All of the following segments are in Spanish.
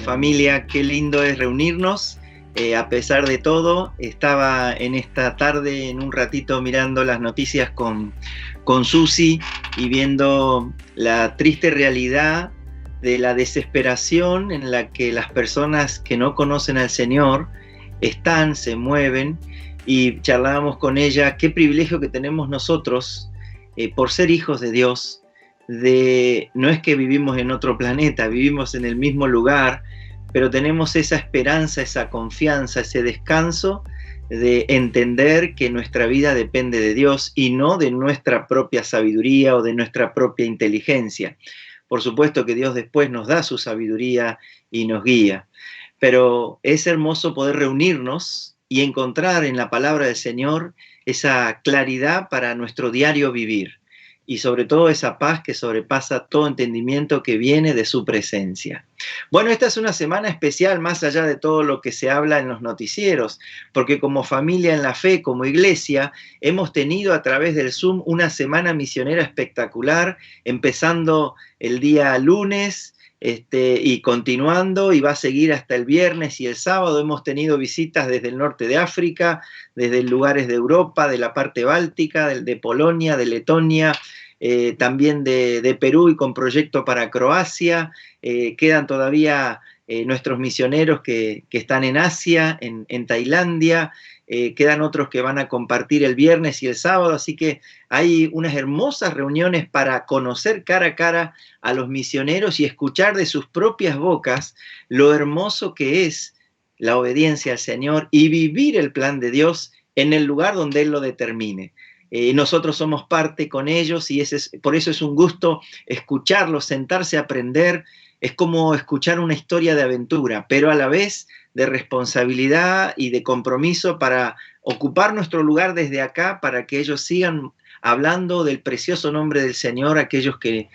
familia, qué lindo es reunirnos. A pesar de todo, estaba en esta tarde en un ratito mirando las noticias con Susi y viendo la triste realidad de la desesperación en la que las personas que no conocen al Señor se mueven, y charlábamos con ella qué privilegio que tenemos nosotros por ser hijos de Dios. No es que vivimos en otro planeta, vivimos en el mismo lugar, pero tenemos esa esperanza, esa confianza, ese descanso de entender que nuestra vida depende de Dios y no de nuestra propia sabiduría o de nuestra propia inteligencia. Por supuesto que Dios después nos da su sabiduría y nos guía, pero es hermoso poder reunirnos y encontrar en la palabra del Señor esa claridad para nuestro diario vivir, y sobre todo esa paz que sobrepasa todo entendimiento que viene de su presencia. Bueno, esta es una semana especial más allá de todo lo que se habla en los noticieros, porque como familia en la fe, como iglesia, hemos tenido a través del Zoom una semana misionera espectacular, empezando el día lunes, y continuando, y va a seguir hasta el viernes y el sábado. Hemos tenido visitas desde el norte de África, desde lugares de Europa, de la parte báltica, de Polonia, de Letonia, también de Perú, y con proyecto para Croacia. Quedan todavía nuestros misioneros que están en Asia, en Tailandia. Quedan otros que van a compartir el viernes y el sábado, así que hay unas hermosas reuniones para conocer cara a cara a los misioneros y escuchar de sus propias bocas lo hermoso que es la obediencia al Señor y vivir el plan de Dios en el lugar donde Él lo determine. Nosotros somos parte con ellos, y por eso es un gusto escucharlos, sentarse a aprender. Es como escuchar una historia de aventura, pero a la vez de responsabilidad y de compromiso para ocupar nuestro lugar desde acá, para que ellos sigan hablando del precioso nombre del Señor a aquellos que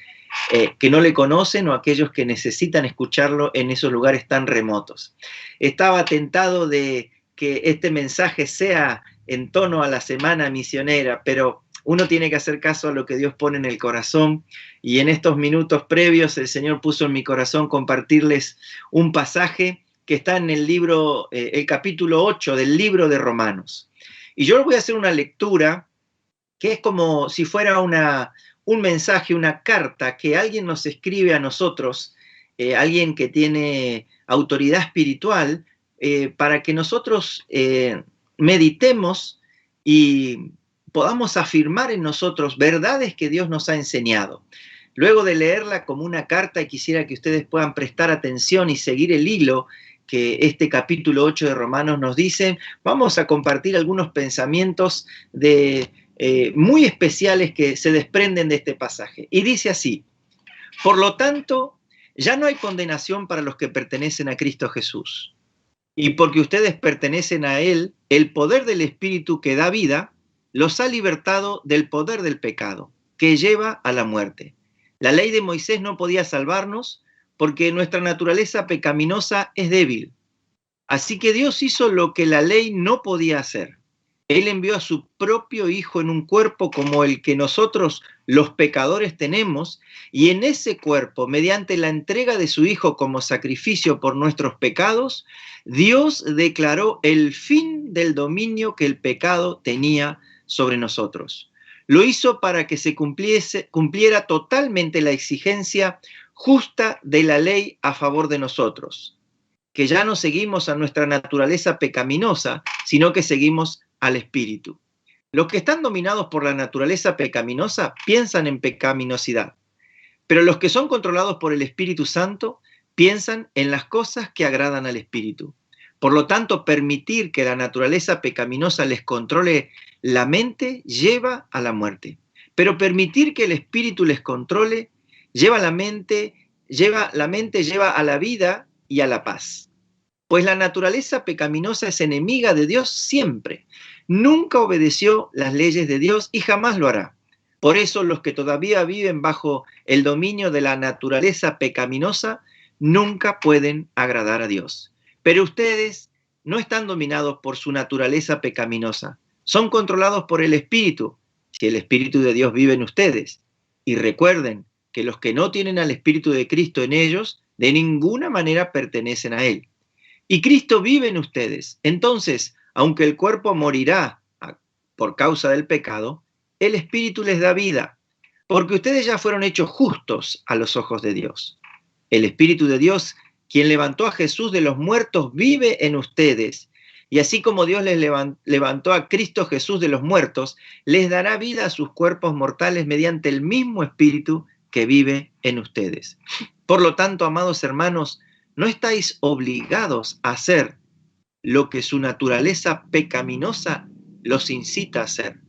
no le conocen, o aquellos que necesitan escucharlo en esos lugares tan remotos. Estaba tentado de que este mensaje sea en tono a la semana misionera, pero uno tiene que hacer caso a lo que Dios pone en el corazón, y en estos minutos previos el Señor puso en mi corazón compartirles un pasaje que está en el libro, el capítulo 8 del libro de Romanos. Y yo voy a hacer una lectura que es como si fuera un mensaje, una carta que alguien nos escribe a nosotros, alguien que tiene autoridad espiritual, para que nosotros meditemos y podamos afirmar en nosotros verdades que Dios nos ha enseñado. Luego de leerla como una carta, y quisiera que ustedes puedan prestar atención y seguir el hilo que este capítulo 8 de Romanos nos dice, vamos a compartir algunos pensamientos muy especiales que se desprenden de este pasaje. Y dice así: por lo tanto, ya no hay condenación para los que pertenecen a Cristo Jesús. Y porque ustedes pertenecen a Él, el poder del Espíritu que da vida los ha libertado del poder del pecado, que lleva a la muerte. La ley de Moisés no podía salvarnos porque nuestra naturaleza pecaminosa es débil. Así que Dios hizo lo que la ley no podía hacer. Él envió a su propio Hijo en un cuerpo como el que nosotros, los pecadores, tenemos, y en ese cuerpo, mediante la entrega de su Hijo como sacrificio por nuestros pecados, Dios declaró el fin del dominio que el pecado tenía sobre nosotros. Lo hizo para que se cumpliera totalmente la exigencia justa de la ley a favor de nosotros, que ya no seguimos a nuestra naturaleza pecaminosa, sino que seguimos al Espíritu. Los que están dominados por la naturaleza pecaminosa piensan en pecaminosidad, pero los que son controlados por el Espíritu Santo piensan en las cosas que agradan al Espíritu. Por lo tanto, permitir que la naturaleza pecaminosa les controle la mente lleva a la muerte, pero permitir que el Espíritu les controle lleva a la mente lleva a la vida y a la paz. Pues la naturaleza pecaminosa es enemiga de Dios siempre. Nunca obedeció las leyes de Dios y jamás lo hará. Por eso los que todavía viven bajo el dominio de la naturaleza pecaminosa nunca pueden agradar a Dios. Pero ustedes no están dominados por su naturaleza pecaminosa. Son controlados por el Espíritu, si el Espíritu de Dios vive en ustedes. Y recuerden que los que no tienen al Espíritu de Cristo en ellos de ninguna manera pertenecen a Él. Y Cristo vive en ustedes. Entonces, aunque el cuerpo morirá por causa del pecado, el Espíritu les da vida, porque ustedes ya fueron hechos justos a los ojos de Dios. El Espíritu de Dios, quien levantó a Jesús de los muertos, vive en ustedes. Y así como Dios les levantó a Cristo Jesús de los muertos, les dará vida a sus cuerpos mortales mediante el mismo Espíritu que vive en ustedes. Por lo tanto, amados hermanos, no estáis obligados a hacer lo que su naturaleza pecaminosa los incita a hacer.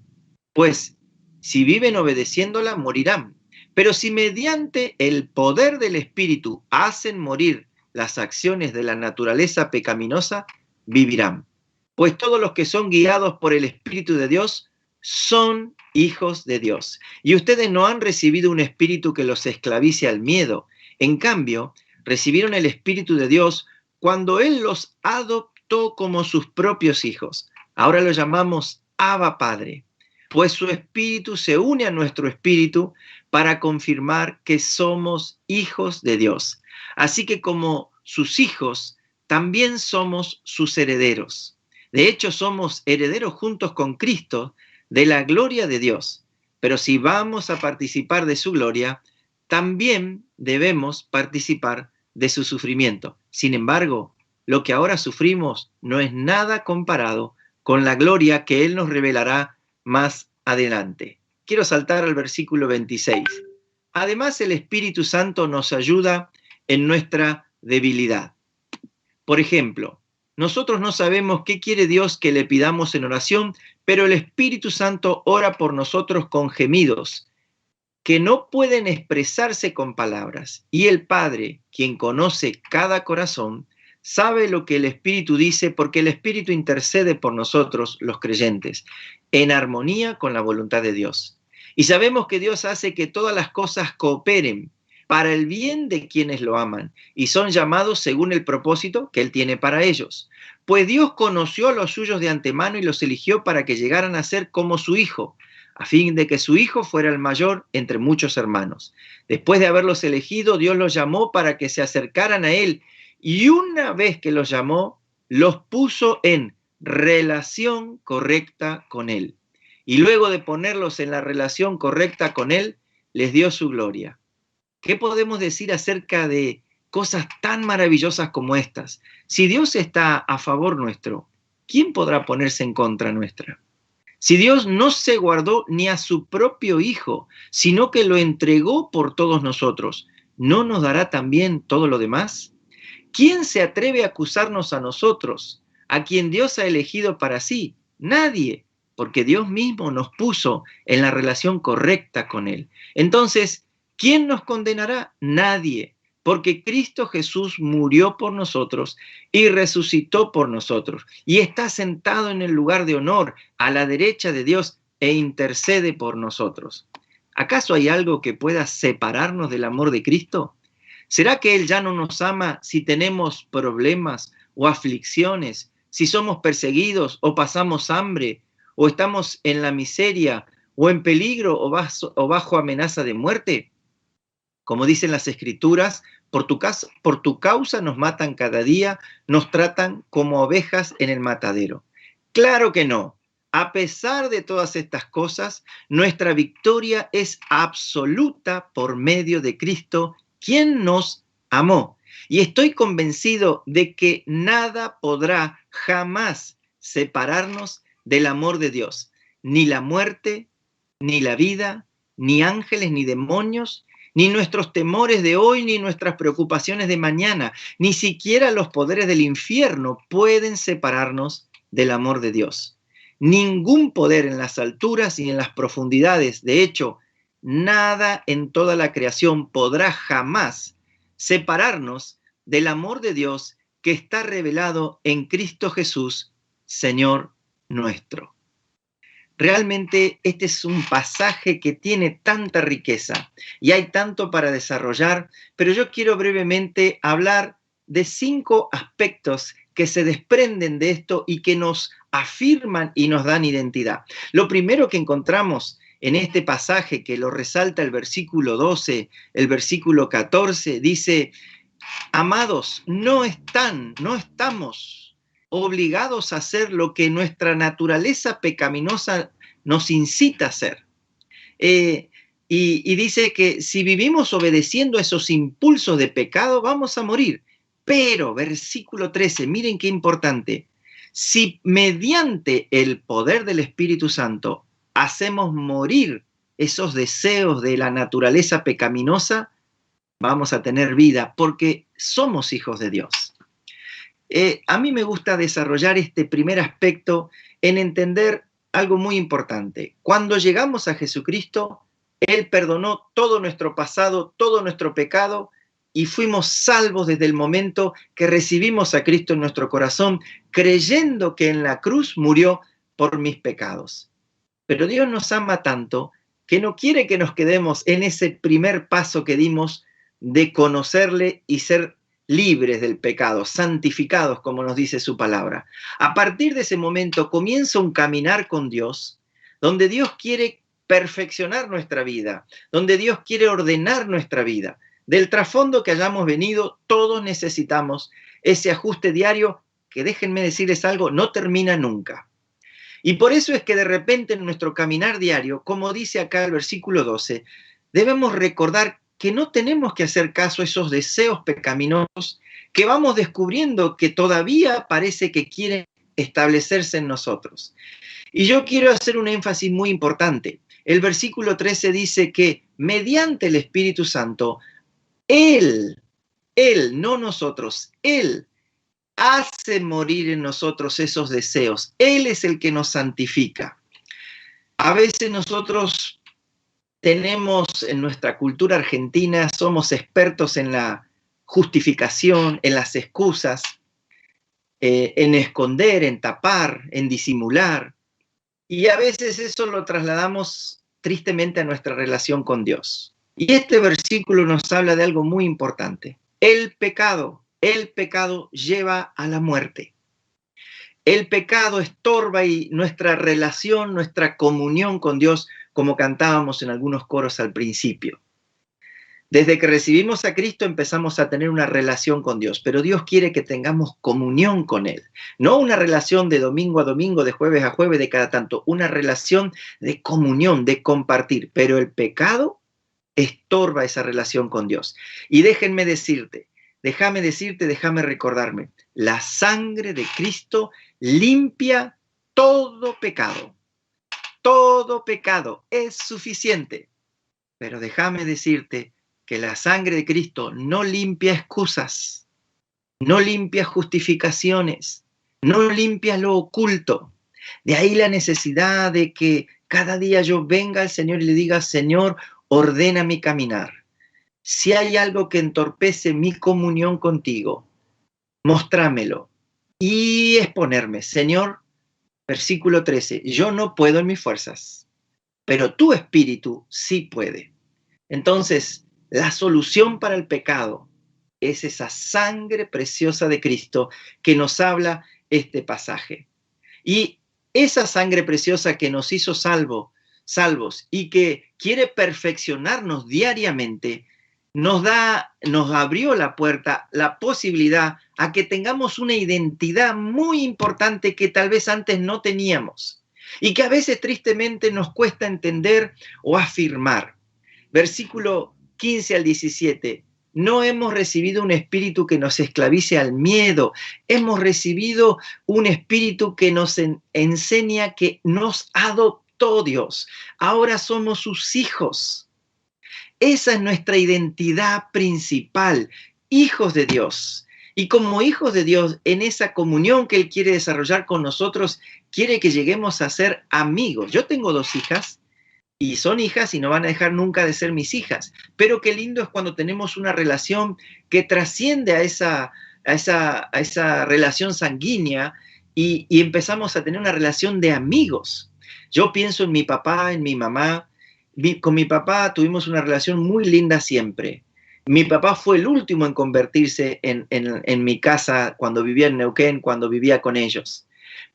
Pues, si viven obedeciéndola, morirán. Pero si mediante el poder del Espíritu hacen morir las acciones de la naturaleza pecaminosa, vivirán. Pues todos los que son guiados por el Espíritu de Dios son hijos de Dios. Y ustedes no han recibido un espíritu que los esclavice al miedo. En cambio, recibieron el Espíritu de Dios cuando Él los adoptó como sus propios hijos. Ahora lo llamamos Abba Padre, pues su Espíritu se une a nuestro espíritu para confirmar que somos hijos de Dios. Así que como sus hijos, también somos sus herederos. De hecho, somos herederos juntos con Cristo de la gloria de Dios. Pero si vamos a participar de su gloria, también debemos participar de su sufrimiento. Sin embargo, lo que ahora sufrimos no es nada comparado con la gloria que Él nos revelará más adelante. Quiero saltar al versículo 26. Además, el Espíritu Santo nos ayuda en nuestra debilidad. Por ejemplo, nosotros no sabemos qué quiere Dios que le pidamos en oración, pero el Espíritu Santo ora por nosotros con gemidos que no pueden expresarse con palabras. Y el Padre, quien conoce cada corazón, sabe lo que el Espíritu dice, porque el Espíritu intercede por nosotros, los creyentes, en armonía con la voluntad de Dios. Y sabemos que Dios hace que todas las cosas cooperen para el bien de quienes lo aman y son llamados según el propósito que Él tiene para ellos. Pues Dios conoció a los suyos de antemano y los eligió para que llegaran a ser como su Hijo, a fin de que su Hijo fuera el mayor entre muchos hermanos. Después de haberlos elegido, Dios los llamó para que se acercaran a Él, y una vez que los llamó, los puso en relación correcta con Él. Y luego de ponerlos en la relación correcta con Él, les dio su gloria. ¿Qué podemos decir acerca de cosas tan maravillosas como estas? Si Dios está a favor nuestro, ¿quién podrá ponerse en contra nuestra? Si Dios no se guardó ni a su propio Hijo, sino que lo entregó por todos nosotros, ¿no nos dará también todo lo demás? ¿Quién se atreve a acusarnos a nosotros, a quien Dios ha elegido para sí? Nadie, porque Dios mismo nos puso en la relación correcta con Él. Entonces, ¿quién nos condenará? Nadie, porque Cristo Jesús murió por nosotros y resucitó por nosotros, y está sentado en el lugar de honor a la derecha de Dios e intercede por nosotros. ¿Acaso hay algo que pueda separarnos del amor de Cristo? ¿Será que Él ya no nos ama si tenemos problemas o aflicciones, si somos perseguidos o pasamos hambre, o estamos en la miseria, o en peligro o bajo amenaza de muerte? Como dicen las Escrituras, por tu causa nos matan cada día, nos tratan como ovejas en el matadero. Claro que no. A pesar de todas estas cosas, nuestra victoria es absoluta por medio de Cristo, quien nos amó. Y estoy convencido de que nada podrá jamás separarnos del amor de Dios. Ni la muerte, ni la vida, ni ángeles, ni demonios, ni nuestros temores de hoy, ni nuestras preocupaciones de mañana, ni siquiera los poderes del infierno pueden separarnos del amor de Dios. Ningún poder en las alturas ni en las profundidades, de hecho, nada en toda la creación podrá jamás separarnos del amor de Dios que está revelado en Cristo Jesús, Señor nuestro. Realmente este es un pasaje que tiene tanta riqueza y hay tanto para desarrollar, pero yo quiero brevemente hablar de 5 aspectos que se desprenden de esto y que nos afirman y nos dan identidad. Lo primero que encontramos en este pasaje, que lo resalta el versículo 12, el versículo 14, dice: Amados, no estamos obligados a hacer lo que nuestra naturaleza pecaminosa nos incita a hacer. Y dice que si vivimos obedeciendo a esos impulsos de pecado, vamos a morir. Pero, versículo 13, miren qué importante. Si mediante el poder del Espíritu Santo hacemos morir esos deseos de la naturaleza pecaminosa, vamos a tener vida porque somos hijos de Dios. A mí me gusta desarrollar este primer aspecto en entender algo muy importante. Cuando llegamos a Jesucristo, Él perdonó todo nuestro pasado, todo nuestro pecado, y fuimos salvos desde el momento que recibimos a Cristo en nuestro corazón, creyendo que en la cruz murió por mis pecados. Pero Dios nos ama tanto que no quiere que nos quedemos en ese primer paso que dimos de conocerle y ser libres del pecado, santificados, como nos dice su palabra. A partir de ese momento comienza un caminar con Dios, donde Dios quiere perfeccionar nuestra vida, donde Dios quiere ordenar nuestra vida. Del trasfondo que hayamos venido, todos necesitamos ese ajuste diario que, déjenme decirles algo, no termina nunca. Y por eso es que de repente en nuestro caminar diario, como dice acá el versículo 12, debemos recordar que no tenemos que hacer caso a esos deseos pecaminosos que vamos descubriendo que todavía parece que quieren establecerse en nosotros. Y yo quiero hacer un énfasis muy importante. El versículo 13 dice que mediante el Espíritu Santo, Él, no nosotros, Él hace morir en nosotros esos deseos. Él es el que nos santifica. A veces nosotros tenemos en nuestra cultura argentina, somos expertos en la justificación, en las excusas, en esconder, en tapar, en disimular. Y a veces eso lo trasladamos tristemente a nuestra relación con Dios. Y este versículo nos habla de algo muy importante. El pecado lleva a la muerte. El pecado estorba y nuestra relación, nuestra comunión con Dios, como cantábamos en algunos coros al principio. Desde que recibimos a Cristo empezamos a tener una relación con Dios, pero Dios quiere que tengamos comunión con Él. No una relación de domingo a domingo, de jueves a jueves, de cada tanto, una relación de comunión, de compartir. Pero el pecado estorba esa relación con Dios. Y déjame decirte, déjame recordarme, la sangre de Cristo limpia todo pecado. Todo pecado es suficiente. Pero déjame decirte que la sangre de Cristo no limpia excusas, no limpia justificaciones, no limpia lo oculto. De ahí la necesidad de que cada día yo venga al Señor y le diga, Señor, ordena mi caminar. Si hay algo que entorpece mi comunión contigo, mostrámelo y exponerme. Señor, versículo 13, yo no puedo en mis fuerzas, pero tu Espíritu sí puede. Entonces, la solución para el pecado es esa sangre preciosa de Cristo que nos habla este pasaje. Y esa sangre preciosa que nos hizo salvos y que quiere perfeccionarnos diariamente, nos abrió la puerta, la posibilidad a que tengamos una identidad muy importante que tal vez antes no teníamos y que a veces tristemente nos cuesta entender o afirmar. Versículo 15 al 17, no hemos recibido un espíritu que nos esclavice al miedo, hemos recibido un espíritu que nos enseña que nos adoptó Dios, ahora somos sus hijos. Esa es nuestra identidad principal, hijos de Dios. Y como hijos de Dios, en esa comunión que Él quiere desarrollar con nosotros, quiere que lleguemos a ser amigos. Yo tengo 2 hijas, y son hijas y no van a dejar nunca de ser mis hijas. Pero qué lindo es cuando tenemos una relación que trasciende a esa relación sanguínea y empezamos a tener una relación de amigos. Yo pienso en mi papá, en mi mamá. Con mi papá tuvimos una relación muy linda siempre. Mi papá fue el último en convertirse en mi casa cuando vivía en Neuquén, cuando vivía con ellos.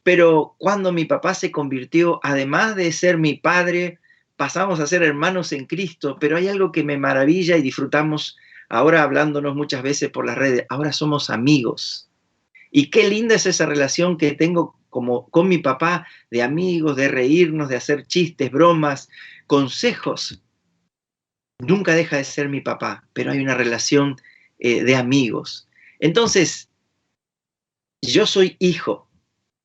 Pero cuando mi papá se convirtió, además de ser mi padre, pasamos a ser hermanos en Cristo, pero hay algo que me maravilla y disfrutamos ahora hablándonos muchas veces por las redes, ahora somos amigos. Y qué linda es esa relación que tengo como con mi papá, de amigos, de reírnos, de hacer chistes, bromas, consejos. Nunca deja de ser mi papá, pero hay una relación de amigos. Entonces, yo soy hijo.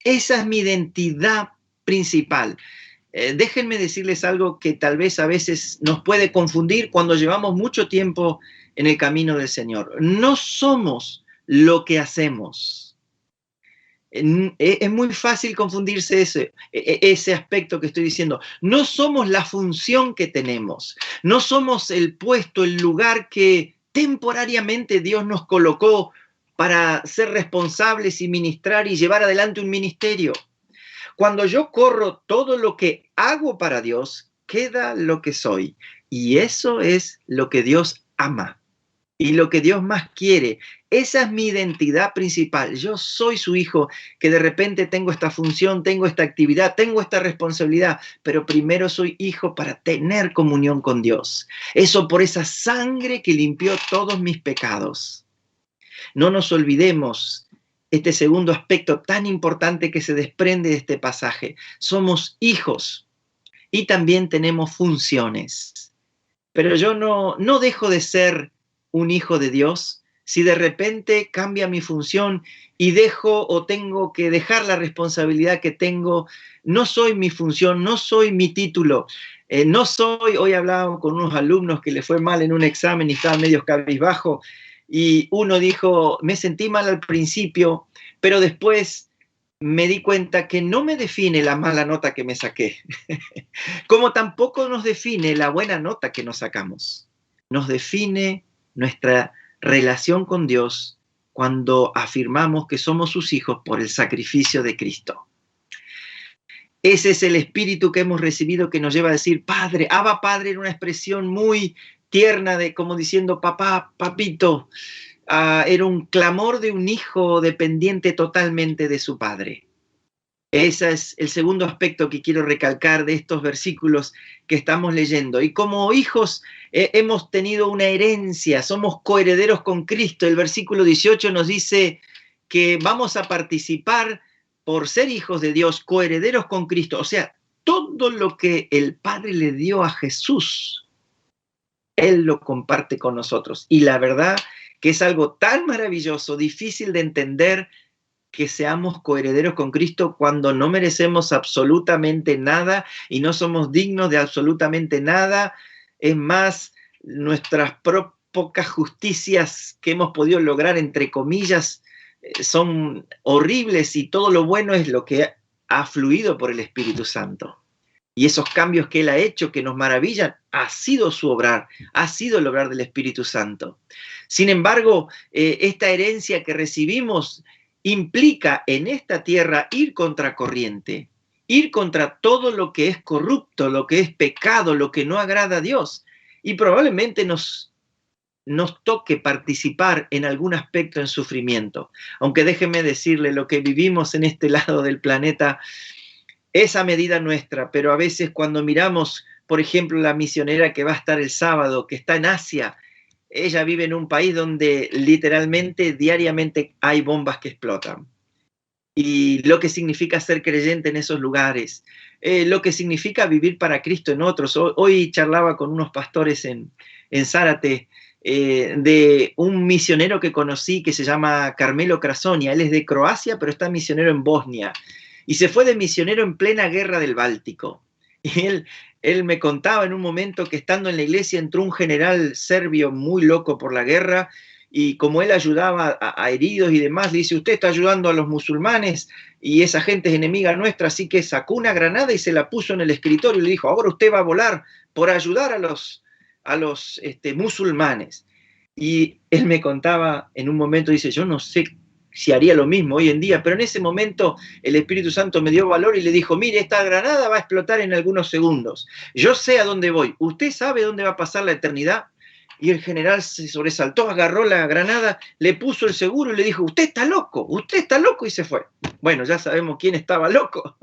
Esa es mi identidad principal. Déjenme decirles algo que tal vez a veces nos puede confundir cuando llevamos mucho tiempo en el camino del Señor. No somos lo que hacemos. Es muy fácil confundirse ese aspecto que estoy diciendo. No somos la función que tenemos. No somos el puesto, el lugar que temporariamente Dios nos colocó para ser responsables y ministrar y llevar adelante un ministerio. Cuando yo corro todo lo que hago para Dios, queda lo que soy. Y eso es lo que Dios ama y lo que Dios más quiere. Esa es mi identidad principal. Yo soy su hijo, que de repente tengo esta función, tengo esta actividad, tengo esta responsabilidad, pero primero soy hijo para tener comunión con Dios. Eso por esa sangre que limpió todos mis pecados. No nos olvidemos este segundo aspecto tan importante que se desprende de este pasaje. Somos hijos y también tenemos funciones. Pero yo no dejo de ser un hijo de Dios si de repente cambia mi función y dejo o tengo que dejar la responsabilidad que tengo. No soy mi función, no soy mi título. Hoy hablaba con unos alumnos que les fue mal en un examen y estaban medio cabizbajo, y uno dijo, me sentí mal al principio, pero después me di cuenta que no me define la mala nota que me saqué, como tampoco nos define la buena nota que nos sacamos. Nos define nuestra relación con Dios cuando afirmamos que somos sus hijos por el sacrificio de Cristo. Ese es el espíritu que hemos recibido que nos lleva a decir Padre. Abba Padre era una expresión muy tierna, de como diciendo papá, papito. Era un clamor de un hijo dependiente totalmente de su padre. Ese es el segundo aspecto que quiero recalcar de estos versículos que estamos leyendo. Y como hijos hemos tenido una herencia, somos coherederos con Cristo. El versículo 18 nos dice que vamos a participar por ser hijos de Dios, coherederos con Cristo. O sea, todo lo que el Padre le dio a Jesús, Él lo comparte con nosotros. Y la verdad que es algo tan maravilloso, difícil de entender, que seamos coherederos con Cristo cuando no merecemos absolutamente nada y no somos dignos de absolutamente nada. Es más, nuestras pocas justicias que hemos podido lograr, entre comillas, son horribles, y todo lo bueno es lo que ha fluido por el Espíritu Santo. Y esos cambios que Él ha hecho, que nos maravillan, ha sido su obrar, ha sido el obrar del Espíritu Santo. Sin embargo, esta herencia que recibimos implica en esta tierra ir contracorriente, ir contra todo lo que es corrupto, lo que es pecado, lo que no agrada a Dios. Y probablemente nos toque participar en algún aspecto en sufrimiento. Aunque déjeme decirle, lo que vivimos en este lado del planeta es a medida nuestra, pero a veces cuando miramos, por ejemplo, la misionera que va a estar el sábado, que está en Asia, ella vive en un país donde literalmente diariamente hay bombas que explotan. Y lo que significa ser creyente en esos lugares, lo que significa vivir para Cristo en otros. Hoy charlaba con unos pastores en Zárate de un misionero que conocí que se llama Carmelo Krasonia. Él es de Croacia, pero está misionero en Bosnia. Y se fue de misionero en plena guerra del Báltico. Y él me contaba en un momento que estando en la iglesia entró un general serbio muy loco por la guerra, y como él ayudaba a heridos y demás, le dice, usted está ayudando a los musulmanes y esa gente es enemiga nuestra, así que sacó una granada y se la puso en el escritorio y le dijo, ahora usted va a volar por ayudar a los musulmanes. Y él me contaba en un momento, dice, yo no sé si haría lo mismo hoy en día, pero en ese momento el Espíritu Santo me dio valor y le dijo, mire, esta granada va a explotar en algunos segundos. Yo sé a dónde voy. ¿Usted sabe dónde va a pasar la eternidad? Y el general se sobresaltó, agarró la granada, le puso el seguro y le dijo, usted está loco, y se fue. Bueno, ya sabemos quién estaba loco.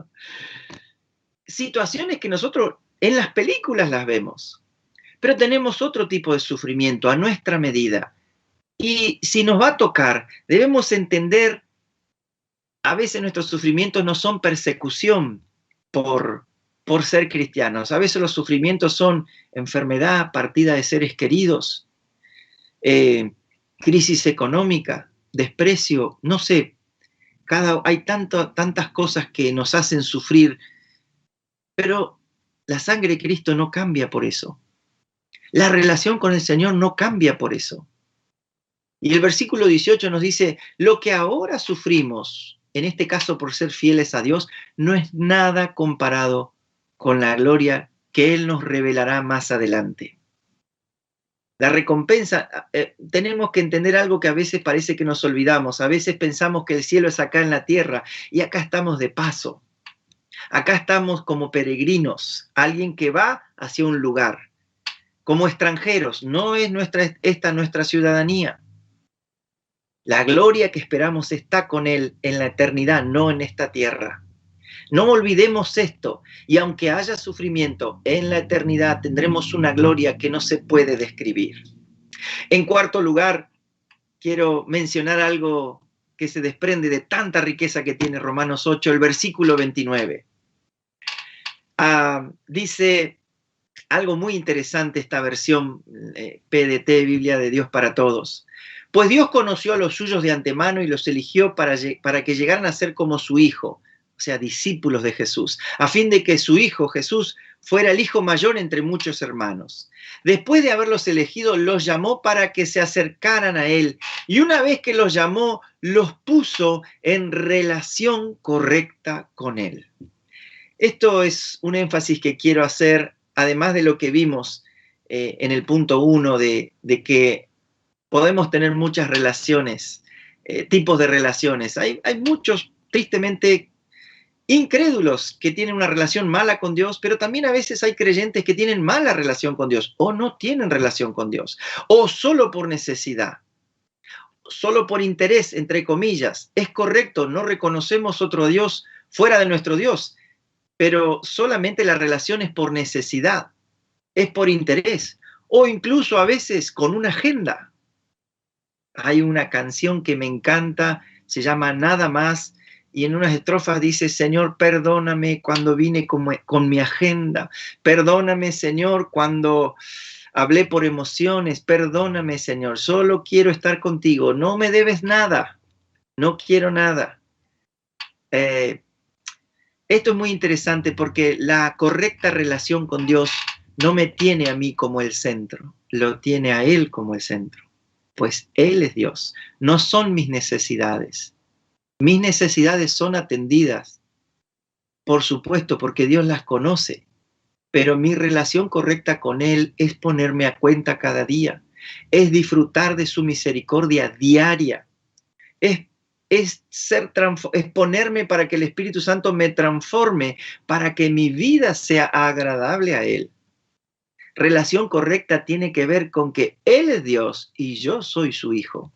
Situaciones que nosotros en las películas las vemos. pero tenemos otro tipo de sufrimiento a nuestra medida. Y si nos va a tocar, debemos entender, a veces nuestros sufrimientos no son persecución por ser cristianos. A veces los sufrimientos son enfermedad, partida de seres queridos, crisis económica, desprecio, no sé. Hay tantas cosas que nos hacen sufrir, pero la sangre de Cristo no cambia por eso. La relación con el Señor no cambia por eso. Y el versículo 18 nos dice, lo que ahora sufrimos, en este caso por ser fieles a Dios, no es nada comparado con la gloria que Él nos revelará más adelante. La recompensa, tenemos que entender algo que a veces parece que nos olvidamos. A veces pensamos que el cielo es acá en la tierra y acá estamos de paso. Acá estamos como peregrinos, alguien que va hacia un lugar. Como extranjeros, no es nuestra ciudadanía. La gloria que esperamos está con Él en la eternidad, no en esta tierra. No olvidemos esto, y aunque haya sufrimiento, en la eternidad tendremos una gloria que no se puede describir. En cuarto lugar, quiero mencionar algo que se desprende de tanta riqueza que tiene Romanos 8, el versículo 29. Dice algo muy interesante esta versión PDT, Biblia de Dios para Todos. Pues Dios conoció a los suyos de antemano y los eligió para que llegaran a ser como su Hijo, o sea, discípulos de Jesús, a fin de que su Hijo, Jesús, fuera el hijo mayor entre muchos hermanos. Después de haberlos elegido, los llamó para que se acercaran a Él, y una vez que los llamó, los puso en relación correcta con Él. Esto es un énfasis que quiero hacer, además de lo que vimos en el punto 1 de que podemos tener muchas relaciones, tipos de relaciones. Hay muchos, tristemente, incrédulos que tienen una relación mala con Dios, pero también a veces hay creyentes que tienen mala relación con Dios, o no tienen relación con Dios, o solo por necesidad, solo por interés, entre comillas. Es correcto, no reconocemos otro Dios fuera de nuestro Dios, pero solamente la relación es por necesidad, es por interés, o incluso a veces con una agenda. Hay una canción que me encanta, se llama Nada Más, y en unas estrofas dice, Señor, perdóname cuando vine con mi agenda, perdóname, Señor, cuando hablé por emociones, perdóname, Señor, solo quiero estar contigo, no me debes nada, no quiero nada. Esto es muy interesante porque la correcta relación con Dios no me tiene a mí como el centro, lo tiene a Él como el centro. Pues Él es Dios, no son mis necesidades. Mis necesidades son atendidas, por supuesto, porque Dios las conoce, pero mi relación correcta con Él es ponerme a cuenta cada día, es disfrutar de su misericordia diaria, es ponerme para que el Espíritu Santo me transforme, para que mi vida sea agradable a Él. Relación correcta tiene que ver con que Él es Dios y yo soy su hijo.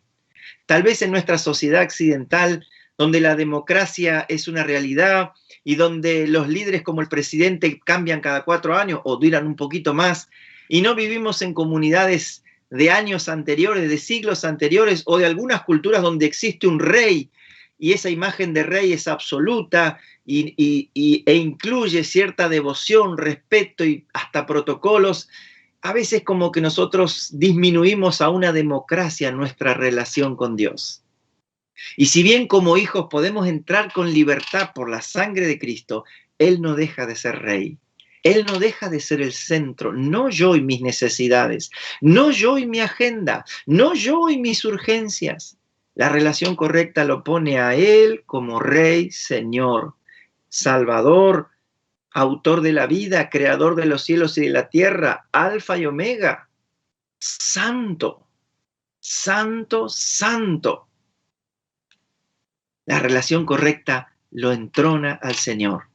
Tal vez en nuestra sociedad occidental, donde la democracia es una realidad y donde los líderes como el presidente cambian cada 4 años o duran un poquito más, y no vivimos en comunidades de años anteriores, de siglos anteriores, o de algunas culturas donde existe un rey y esa imagen de rey es absoluta e incluye cierta devoción, respeto y hasta protocolos. A veces como que nosotros disminuimos a una democracia nuestra relación con Dios. Y si bien como hijos podemos entrar con libertad por la sangre de Cristo, Él no deja de ser rey. Él no deja de ser el centro, no yo y mis necesidades, no yo y mi agenda, no yo y mis urgencias. La relación correcta lo pone a Él como Rey, Señor, Salvador, Autor de la vida, Creador de los cielos y de la tierra, Alfa y Omega, Santo, Santo, Santo. La relación correcta lo entrona al Señor.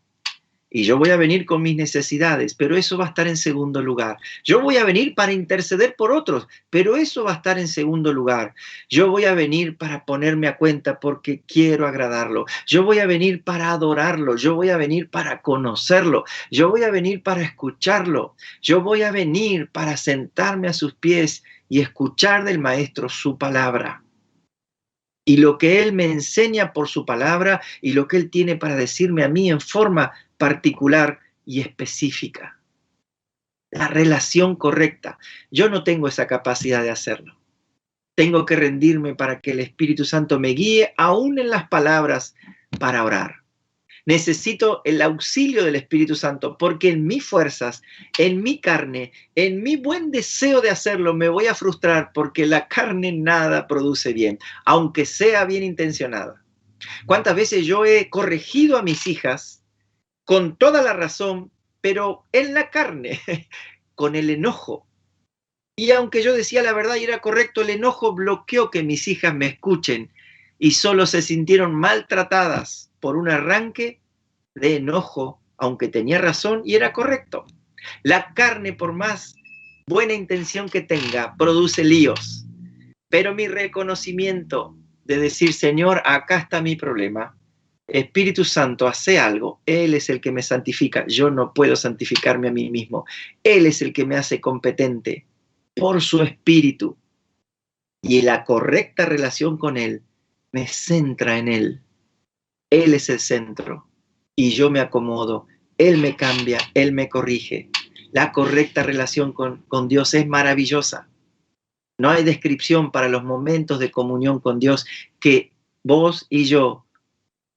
Y yo voy a venir con mis necesidades, pero eso va a estar en segundo lugar. Yo voy a venir para interceder por otros, pero eso va a estar en segundo lugar. Yo voy a venir para ponerme a cuenta porque quiero agradarlo. Yo voy a venir para adorarlo. Yo voy a venir para conocerlo. Yo voy a venir para escucharlo. Yo voy a venir para sentarme a sus pies y escuchar del Maestro su palabra. Y lo que Él me enseña por su palabra y lo que Él tiene para decirme a mí en forma particular y específica. La relación correcta. Yo no tengo esa capacidad de hacerlo. Tengo que rendirme para que el Espíritu Santo me guíe aún en las palabras para orar. Necesito el auxilio del Espíritu Santo porque en mis fuerzas, en mi carne, en mi buen deseo de hacerlo, me voy a frustrar porque la carne nada produce bien, aunque sea bien intencionada. ¿Cuántas veces yo he corregido a mis hijas con toda la razón, pero en la carne, con el enojo? Y aunque yo decía la verdad y era correcto, el enojo bloqueó que mis hijas me escuchen y solo se sintieron maltratadas por un arranque de enojo, aunque tenía razón y era correcto. La carne, por más buena intención que tenga, produce líos. Pero mi reconocimiento de decir, Señor, acá está mi problema. Espíritu Santo, hace algo. Él es el que me santifica. Yo no puedo santificarme a mí mismo. Él es el que me hace competente por su Espíritu. Y la correcta relación con Él me centra en Él. Él es el centro y yo me acomodo. Él me cambia, Él me corrige. La correcta relación con Dios es maravillosa. No hay descripción para los momentos de comunión con Dios que vos y yo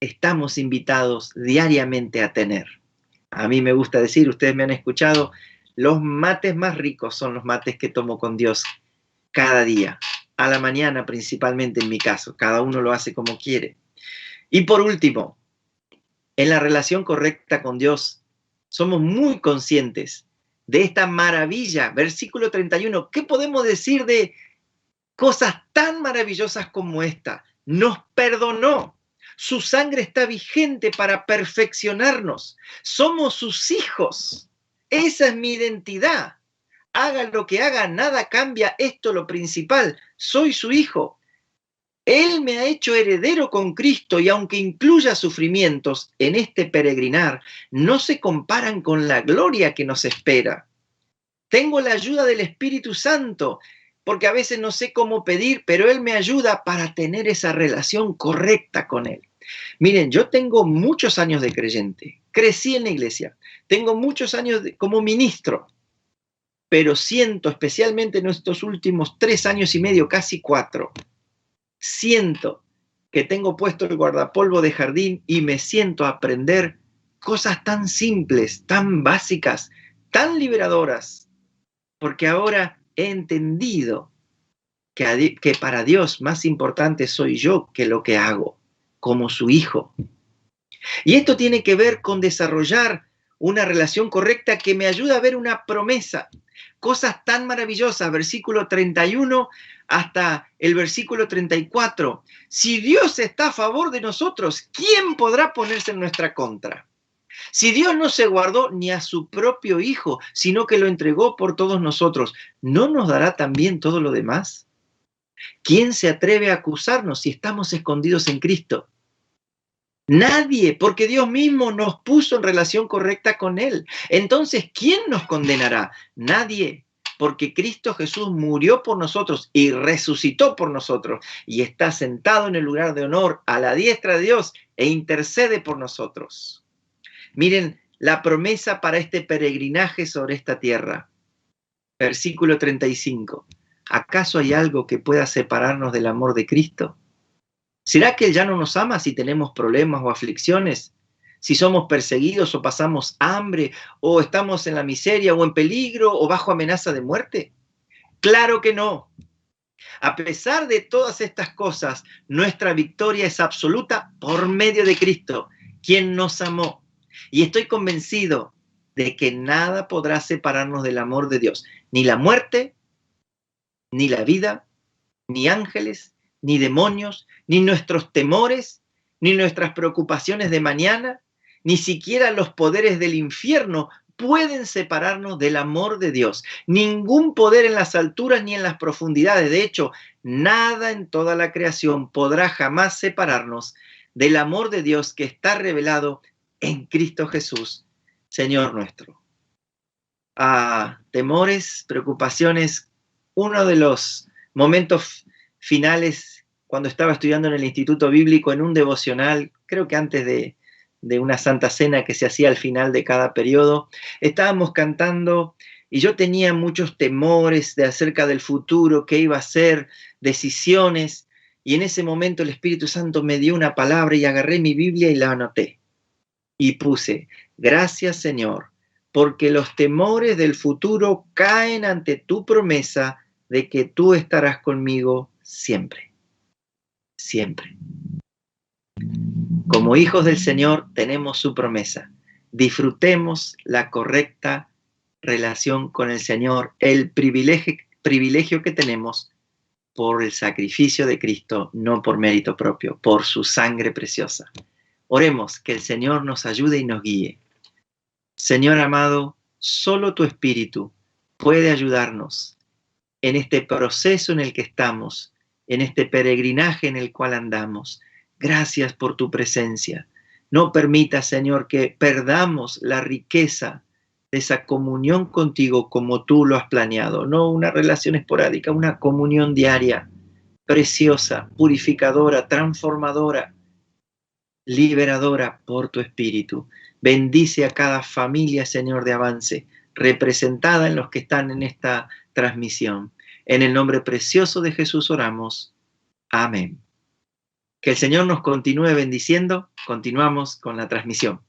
estamos invitados diariamente a tener. A mí me gusta decir, ustedes me han escuchado, los mates más ricos son los mates que tomo con Dios cada día. A la mañana principalmente en mi caso. Cada uno lo hace como quiere. Y por último, en la relación correcta con Dios, somos muy conscientes de esta maravilla. Versículo 31, ¿qué podemos decir de cosas tan maravillosas como esta? Nos perdonó. Su sangre está vigente para perfeccionarnos. Somos sus hijos. Esa es mi identidad. Haga lo que haga, nada cambia. Esto es lo principal. Soy su hijo. Él me ha hecho heredero con Cristo y aunque incluya sufrimientos en este peregrinar, no se comparan con la gloria que nos espera. Tengo la ayuda del Espíritu Santo, porque a veces no sé cómo pedir, pero Él me ayuda para tener esa relación correcta con Él. Miren, yo tengo muchos años de creyente, crecí en la iglesia, tengo muchos años como ministro, pero siento, especialmente en estos últimos 3 años y medio, casi 4, siento que tengo puesto el guardapolvo de jardín y me siento a aprender cosas tan simples, tan básicas, tan liberadoras, porque ahora he entendido que para Dios más importante soy yo que lo que hago, como su hijo. Y esto tiene que ver con desarrollar una relación correcta que me ayuda a ver una promesa. Cosas tan maravillosas, versículo 31 hasta el versículo 34. Si Dios está a favor de nosotros, ¿quién podrá ponerse en nuestra contra? Si Dios no se guardó ni a su propio Hijo, sino que lo entregó por todos nosotros, ¿no nos dará también todo lo demás? ¿Quién se atreve a acusarnos si estamos escondidos en Cristo? Nadie, porque Dios mismo nos puso en relación correcta con Él. Entonces, ¿quién nos condenará? Nadie, porque Cristo Jesús murió por nosotros y resucitó por nosotros y está sentado en el lugar de honor a la diestra de Dios e intercede por nosotros. Miren la promesa para este peregrinaje sobre esta tierra. Versículo 35. ¿Acaso hay algo que pueda separarnos del amor de Cristo? ¿Será que Él ya no nos ama si tenemos problemas o aflicciones? Si somos perseguidos o pasamos hambre, o estamos en la miseria o en peligro o bajo amenaza de muerte. Claro que no. A pesar de todas estas cosas, nuestra victoria es absoluta por medio de Cristo, quien nos amó. Y estoy convencido de que nada podrá separarnos del amor de Dios. Ni la muerte, ni la vida, ni ángeles, ni demonios, ni nuestros temores, ni nuestras preocupaciones de mañana, Ni siquiera los poderes del infierno pueden separarnos del amor de Dios. Ningún poder en las alturas ni en las profundidades. De hecho, nada en toda la creación podrá jamás separarnos del amor de Dios que está revelado en Cristo Jesús, Señor nuestro. Temores, preocupaciones. Uno de los momentos finales, cuando estaba estudiando en el Instituto Bíblico, en un devocional, creo que antes de una Santa Cena que se hacía al final de cada periodo, estábamos cantando y yo tenía muchos temores acerca del futuro, qué iba a ser, decisiones, y en ese momento el Espíritu Santo me dio una palabra y agarré mi Biblia y la anoté. Y puse, gracias Señor, porque los temores del futuro caen ante tu promesa de que tú estarás conmigo siempre. Siempre. Como hijos del Señor tenemos su promesa. Disfrutemos la correcta relación con el Señor, el privilegio que tenemos por el sacrificio de Cristo, no por mérito propio, por su sangre preciosa. Oremos que el Señor nos ayude y nos guíe. Señor amado, solo tu Espíritu puede ayudarnos en este proceso en el que estamos, en este peregrinaje en el cual andamos. Gracias por tu presencia. No permitas, Señor, que perdamos la riqueza de esa comunión contigo como tú lo has planeado. No una relación esporádica, una comunión diaria, preciosa, purificadora, transformadora, liberadora por tu Espíritu. Bendice a cada familia, Señor, de Avance, representada en los que están en esta transmisión. En el nombre precioso de Jesús oramos. Amén. Que el Señor nos continúe bendiciendo. Continuamos con la transmisión.